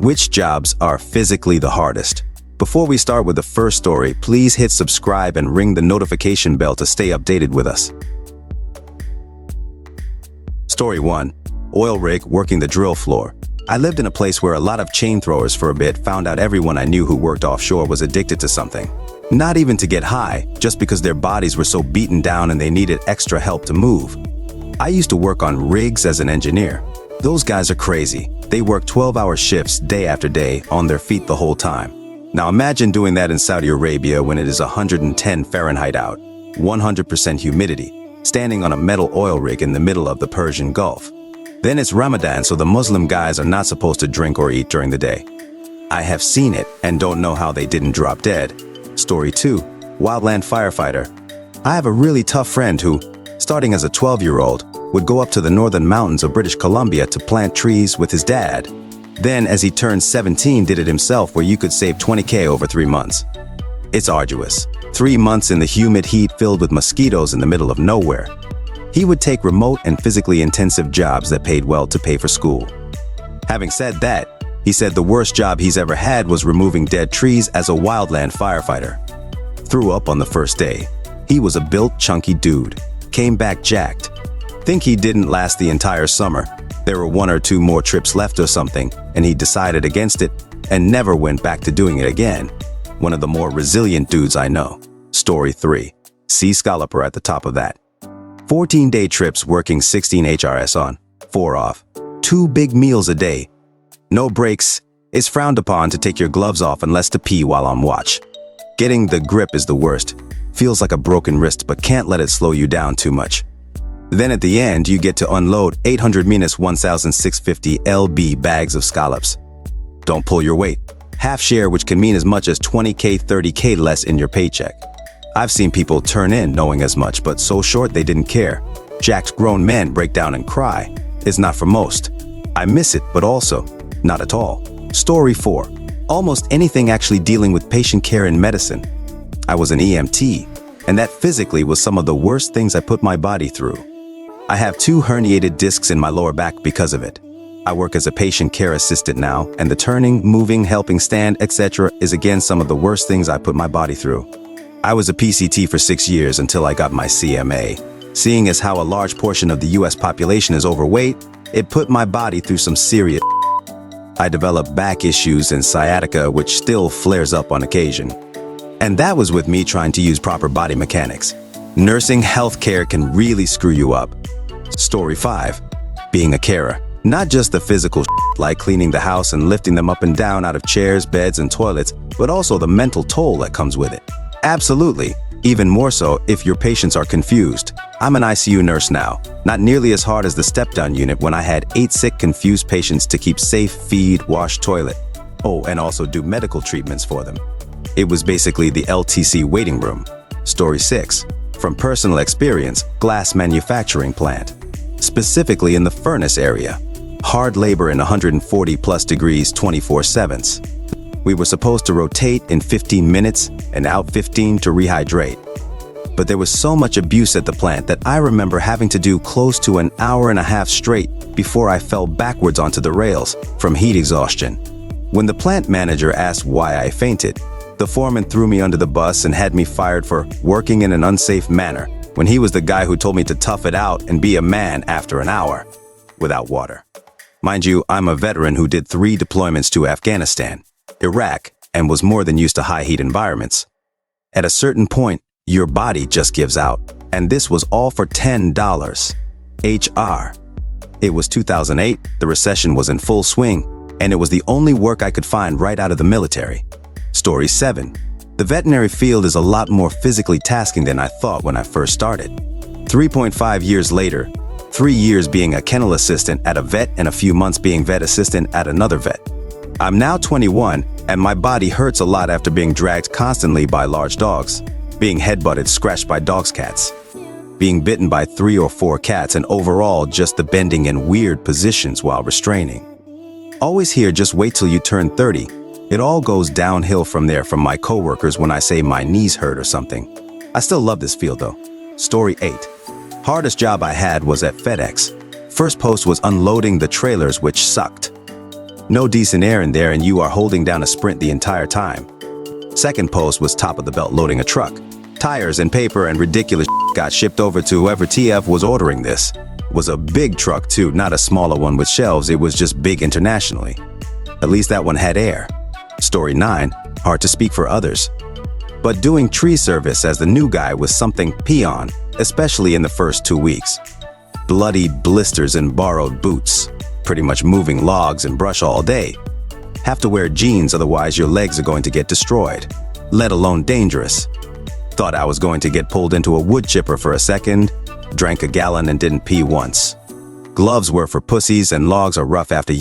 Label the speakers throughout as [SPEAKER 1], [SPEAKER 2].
[SPEAKER 1] Which jobs are physically the hardest? Before we start with the first story, please hit subscribe and ring the notification bell to stay updated with us. Story 1. Oil rig working the drill floor. I lived in a place where a lot of chain throwers for a bit found out everyone I knew who worked offshore was addicted to something. Not even to get high, just because their bodies were so beaten down and they needed extra help to move. I used to work on rigs as an engineer. Those guys are crazy. They work 12-hour shifts day after day on their feet the whole time. Now imagine doing that in Saudi Arabia when it is 110 Fahrenheit out, 100% humidity, standing on a metal oil rig in the middle of the Persian Gulf. Then it's Ramadan, so the Muslim guys are not supposed to drink or eat during the day. I have seen it and don't know how they didn't drop dead. Story 2. Wildland firefighter. I have a really tough friend who, starting as a 12-year-old, would go up to the northern mountains of British Columbia to plant trees with his dad. Then, as he turned 17, did it himself where you could save 20K over 3 months. It's arduous. 3 months in the humid heat filled with mosquitoes in the middle of nowhere. He would take remote and physically intensive jobs that paid well to pay for school. Having said that, he said the worst job he's ever had was removing dead trees as a wildland firefighter. Threw up on the first day. He was a built, chunky dude. Came back jacked. Think he didn't last the entire summer. There were 1 or 2 more trips left or something, and he decided against it and never went back to doing it again. One of the more resilient dudes I know. Story 3. Sea scalloper at the top of that. 14-day trips working 16 HRS on, 4 off. 2 big meals a day. No breaks. It's frowned upon to take your gloves off unless to pee while on watch. Getting the grip is the worst. Feels like a broken wrist but can't let it slow you down too much. Then at the end, you get to unload 800-1,650 lb bags of scallops. Don't pull your weight. Half share, which can mean as much as 20K, 30K less in your paycheck. I've seen people turn in knowing as much, but so short they didn't care. Jacked grown men break down and cry. It's not for most. I miss it, but also not at all. Story 4. Almost anything actually dealing with patient care in medicine. I was an EMT, and that physically was some of the worst things I put my body through. I have 2 herniated discs in my lower back because of it. I work as a patient care assistant now, and the turning, moving, helping stand, etc. is again some of the worst things I put my body through. I was a PCT for 6 years until I got my CMA. Seeing as how a large portion of the US population is overweight, it put my body through some serious. I developed back issues and sciatica, which still flares up on occasion. And that was with me trying to use proper body mechanics. Nursing healthcare can really screw you up. Story 5. Being a carer. Not just the physical like cleaning the house and lifting them up and down out of chairs, beds, and toilets, but also the mental toll that comes with it. Absolutely. Even more so if your patients are confused. I'm an ICU nurse now. Not nearly as hard as the step-down unit when I had 8 sick, confused patients to keep safe, feed, wash, toilet. Oh, and also do medical treatments for them. It was basically the LTC waiting room. Story 6. From personal experience, glass manufacturing plant. Specifically in the furnace area. Hard labor in 140 plus degrees 24/7. We were supposed to rotate in 15 minutes and out 15 to rehydrate. But there was so much abuse at the plant that I remember having to do close to an hour and a half straight before I fell backwards onto the rails from heat exhaustion. When the plant manager asked why I fainted, the foreman threw me under the bus and had me fired for working in an unsafe manner when he was the guy who told me to tough it out and be a man after an hour without water. Mind you, I'm a veteran who did 3 deployments to Afghanistan, Iraq, and was more than used to high heat environments. At a certain point, your body just gives out, and this was all for $10. HR. It was 2008, the recession was in full swing, and it was the only work I could find right out of the military. Story 7. The veterinary field is a lot more physically tasking than I thought when I first started. 3.5 years later, 3 years being a kennel assistant at a vet and a few months being vet assistant at another vet. I'm now 21, and my body hurts a lot after being dragged constantly by large dogs, being headbutted, scratched by dogs' cats, being bitten by 3 or 4 cats, and overall just the bending in weird positions while restraining. Always hear just wait till you turn 30. It all goes downhill from there from my coworkers when I say my knees hurt or something. I still love this field though. Story 8. Hardest job I had was at FedEx. First post was unloading the trailers, which sucked. No decent air in there and you are holding down a sprint the entire time. Second post was top of the belt loading a truck. Tires and paper and ridiculous got shipped over to whoever TF was ordering this. It was a big truck too, not a smaller one with shelves, it was just big internationally. At least that one had air. Story 9, hard to speak for others. But doing tree service as the new guy was something peon, especially in the first 2 weeks. Bloody blisters and borrowed boots. Pretty much moving logs and brush all day. Have to wear jeans, otherwise your legs are going to get destroyed, let alone dangerous. Thought I was going to get pulled into a wood chipper for a second, drank a gallon and didn't pee once. Gloves were for pussies and logs are rough after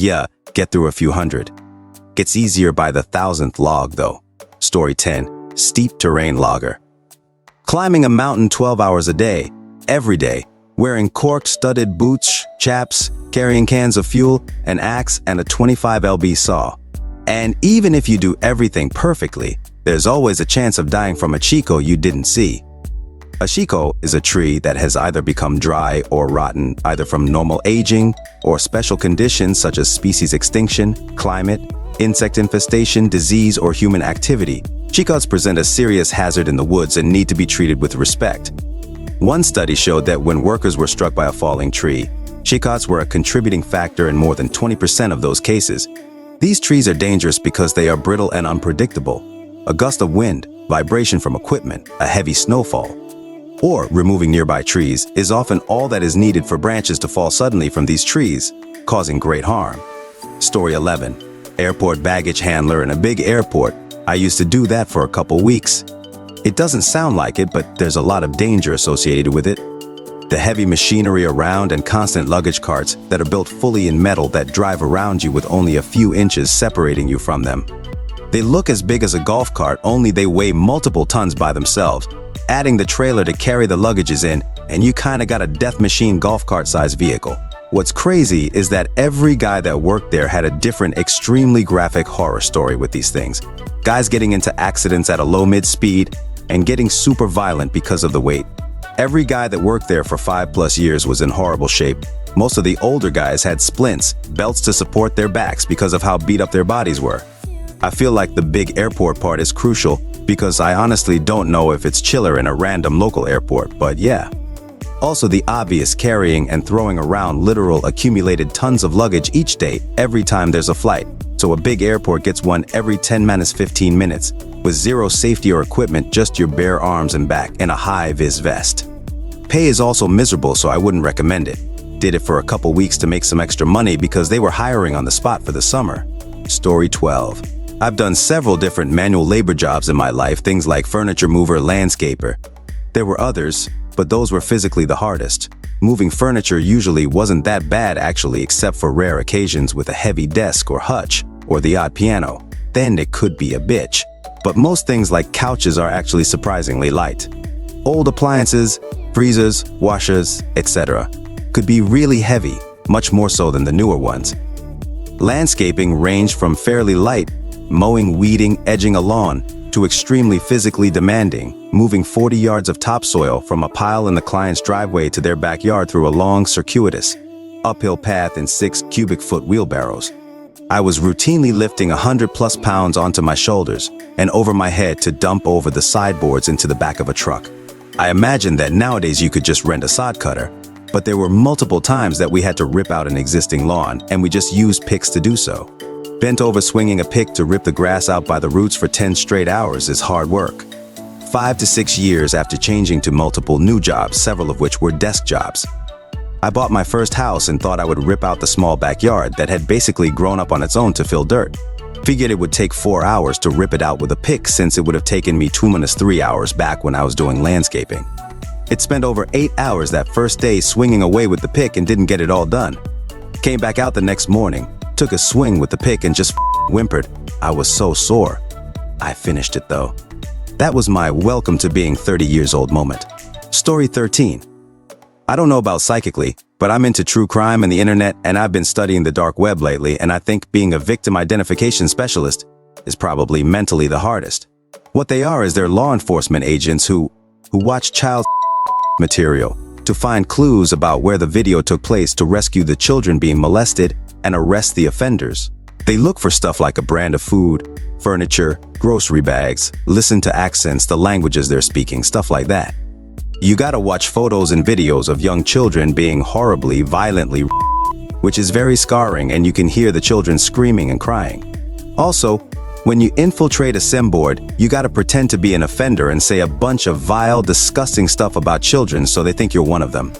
[SPEAKER 1] get through a few hundred. Gets easier by the 1,000th log though. Story 10, steep terrain logger. Climbing a mountain 12 hours a day, every day, wearing corked studded boots, chaps, carrying cans of fuel, an axe, and a 25 lb saw. And even if you do everything perfectly, there's always a chance of dying from a chico you didn't see. A chico is a tree that has either become dry or rotten, either from normal aging or special conditions such as species extinction, climate, insect infestation, disease, or human activity. Chicos present a serious hazard in the woods and need to be treated with respect. One study showed that when workers were struck by a falling tree, chicos were a contributing factor in more than 20% of those cases. These trees are dangerous because they are brittle and unpredictable. A gust of wind, vibration from equipment, a heavy snowfall, or removing nearby trees is often all that is needed for branches to fall suddenly from these trees, causing great harm. Story 11. Airport baggage handler in a big airport. I used to do that for a couple weeks. It doesn't sound like it, but there's a lot of danger associated with it. The heavy machinery around and constant luggage carts that are built fully in metal that drive around you with only a few inches separating you from them. They look as big as a golf cart, only they weigh multiple tons by themselves. Adding the trailer to carry the luggages in, and you kinda got a death machine golf cart sized vehicle. What's crazy is that every guy that worked there had a different, extremely graphic horror story with these things. Guys getting into accidents at a low-mid speed and getting super violent because of the weight. Every guy that worked there for 5+ years was in horrible shape. Most of the older guys had splints, belts to support their backs because of how beat up their bodies were. I feel like the big airport part is crucial because I honestly don't know if it's chiller in a random local airport, but yeah. Also the obvious carrying and throwing around literal accumulated tons of luggage each day every time there's a flight. So a big airport gets one every 10-15 minutes with zero safety or equipment, just your bare arms and back and a high-vis vest. Pay is also miserable, so I wouldn't recommend it. Did it for a couple weeks to make some extra money because they were hiring on the spot for the summer. Story 12. I've done several different manual labor jobs in my life, things like furniture mover, landscaper. There were others, but those were physically the hardest. Moving furniture usually wasn't that bad actually, except for rare occasions with a heavy desk or hutch, or the odd piano. Then it could be a bitch. But most things like couches are actually surprisingly light. Old appliances, freezers, washers, etc. could be really heavy, much more so than the newer ones. Landscaping ranged from fairly light, mowing, weeding, edging a lawn, to extremely physically demanding, moving 40 yards of topsoil from a pile in the client's driveway to their backyard through a long, circuitous, uphill path in 6 cubic foot wheelbarrows. I was routinely lifting 100+ pounds onto my shoulders and over my head to dump over the sideboards into the back of a truck. I imagine that nowadays you could just rent a sod cutter, but there were multiple times that we had to rip out an existing lawn and we just used picks to do so. Bent over swinging a pick to rip the grass out by the roots for 10 straight hours is hard work. 5 to 6 years after changing to multiple new jobs, several of which were desk jobs. I bought my first house and thought I would rip out the small backyard that had basically grown up on its own to fill dirt. Figured it would take 4 hours to rip it out with a pick since it would have taken me 2-3 hours back when I was doing landscaping. It spent over 8 hours that first day swinging away with the pick and didn't get it all done. Came back out the next morning, took a swing with the pick and just whimpered. I was so sore. I finished it though. That was my welcome to being 30 years old moment. Story 13. I don't know about psychically, but I'm into true crime and the internet, and I've been studying the dark web lately, and I think being a victim identification specialist is probably mentally the hardest. What they are is they're law enforcement agents who watch child material to find clues about where the video took place to rescue the children being molested and arrest the offenders. They look for stuff like a brand of food, furniture, grocery bags, listen to accents, the languages they're speaking, stuff like that. You gotta watch photos and videos of young children being horribly, violently, which is very scarring, and you can hear the children screaming and crying. Also, when you infiltrate a sim board, you gotta pretend to be an offender and say a bunch of vile, disgusting stuff about children so they think you're one of them.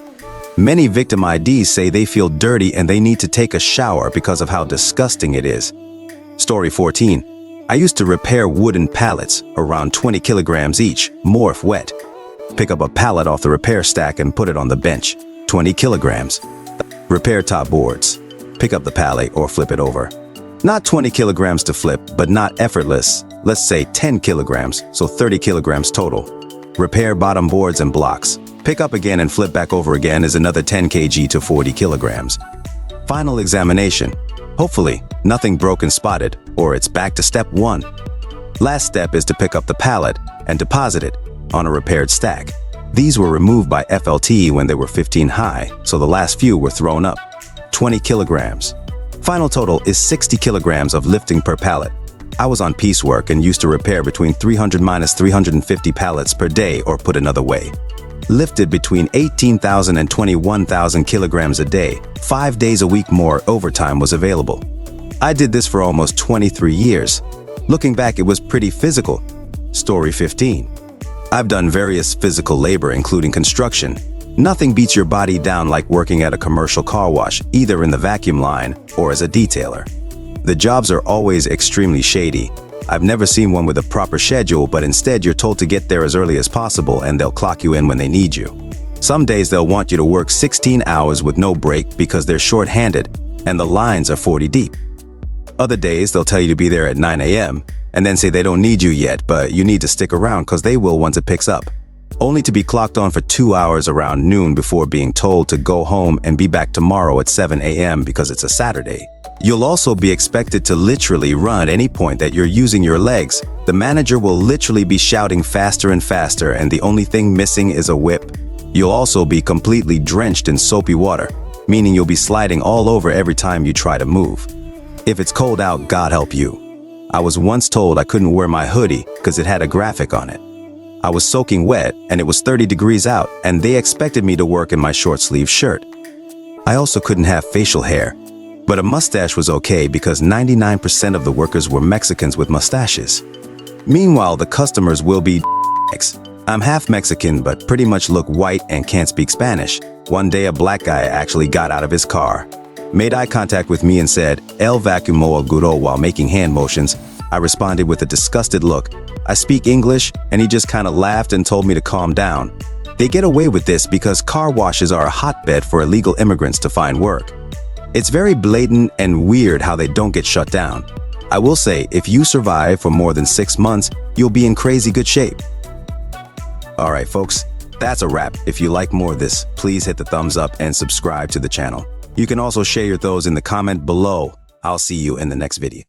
[SPEAKER 1] Many victim IDs say they feel dirty and they need to take a shower because of how disgusting it is. Story 14. I used to repair wooden pallets, around 20 kilograms each, morph wet. Pick up a pallet off the repair stack and put it on the bench, 20 kilograms. Repair top boards. Pick up the pallet or flip it over. Not 20 kilograms to flip, but not effortless. Let's say 10 kilograms, so 30 kilograms total. Repair bottom boards and blocks. Pick up again and flip back over again is another 10 kg to 40 kilograms. Final examination. Hopefully, nothing broken spotted, or it's back to step 1. Last step is to pick up the pallet and deposit it on a repaired stack. These were removed by FLT when they were 15 high, so the last few were thrown up. 20 kilograms. Final total is 60 kilograms of lifting per pallet. I was on piecework and used to repair between 300 - 350 pallets per day, or put another way. Lifted between 18,000 and 21,000 kilograms a day. 5 days a week more overtime was available. I did this for almost 23 years. Looking back, it was pretty physical. Story 15. I've done various physical labor, including construction. Nothing beats your body down like working at a commercial car wash, either in the vacuum line or as a detailer. The jobs are always extremely shady. I've never seen one with a proper schedule, but instead you're told to get there as early as possible and they'll clock you in when they need you. Some days they'll want you to work 16 hours with no break because they're short-handed and the lines are 40 deep. Other days they'll tell you to be there at 9 a.m. and then say they don't need you yet, but you need to stick around because they will once it picks up. Only to be clocked on for 2 hours around noon before being told to go home and be back tomorrow at 7 a.m. because it's a Saturday. You'll also be expected to literally run at any point that you're using your legs. The manager will literally be shouting faster and faster, and the only thing missing is a whip. You'll also be completely drenched in soapy water, meaning you'll be sliding all over every time you try to move. If it's cold out, God help you. I was once told I couldn't wear my hoodie because it had a graphic on it. I was soaking wet and it was 30 degrees out, and they expected me to work in my short sleeve shirt. I also couldn't have facial hair, but a mustache was okay because 99% of the workers were Mexicans with mustaches. Meanwhile, the customers will be I'm half Mexican but pretty much look white and can't speak Spanish. One day a black guy actually got out of his car, made eye contact with me and said, "El vacuumo aguro," while making hand motions. I responded with a disgusted look. I speak English, and he just kind of laughed and told me to calm down. They get away with this because car washes are a hotbed for illegal immigrants to find work. It's very blatant and weird how they don't get shut down. I will say, if you survive for more than 6 months, you'll be in crazy good shape. Alright folks, that's a wrap. If you like more of this, please hit the thumbs up and subscribe to the channel. You can also share your thoughts in the comment below. I'll see you in the next video.